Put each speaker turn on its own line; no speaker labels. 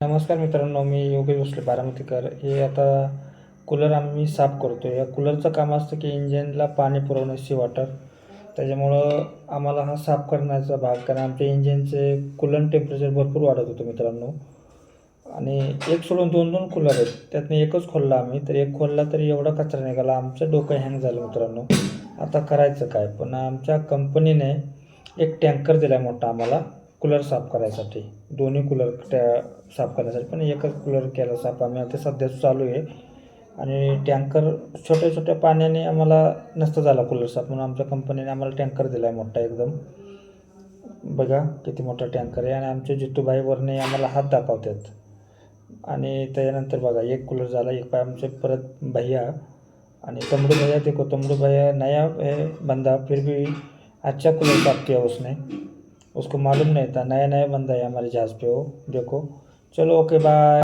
नमस्कार मित्रांनो, मी योगेश भोसले बारामतीकर. हे आता कूलर आम्ही साफ करतो. या कूलरचं काम असतं की इंजिनला पाणी पुरवणं, सी वॉटर. त्याच्यामुळं आम्हाला हा साफ करण्याचा भाग, कारण आमच्या इंजिनचे कूलंट टेम्परेचर भरपूर वाढत होतं मित्रांनो. आणि एक सोडून दोन दोन कूलर आहेत, त्यातनं एकच खोलला आम्ही. तर एक खोलला तरी एवढा कचरा निघाला, आमचं डोकं हँग झालं मित्रांनो. आता करायचं काय? पण आमच्या कंपनीने एक टँकर दिला आहे मोठा आम्हाला कूलर साफ करायसाठी. दोन्ही कूलर साफ करण्यासाठी, पण एकच कूलर केला साफ आम्ही. आता सध्या चालू आहे. आणि टँकर छोट्या छोट्या पाण्याने आम्हाला नसतं झाला कूलर साफ, म्हणून आमच्या कंपनीने आम्हाला टँकर दिला आहे मोठा एकदम. बघा किती मोठा टँकर आहे. आणि आमचे जितूभाई वरने आम्हाला हात दाखवतात. आणि त्याच्यानंतर बघा, एक कूलर झाला, एक पाय आमचे परत भैया आणि तमड़ू भैया. देखो तमड़ू भैया नया है बंदा, फिर भी अच्छा कूलर साफ किया उसने. उसको मालूम नहीं था, नया नया बंदा है हमारे जहाज़ पे वो। देखो, चलो ओके बाय।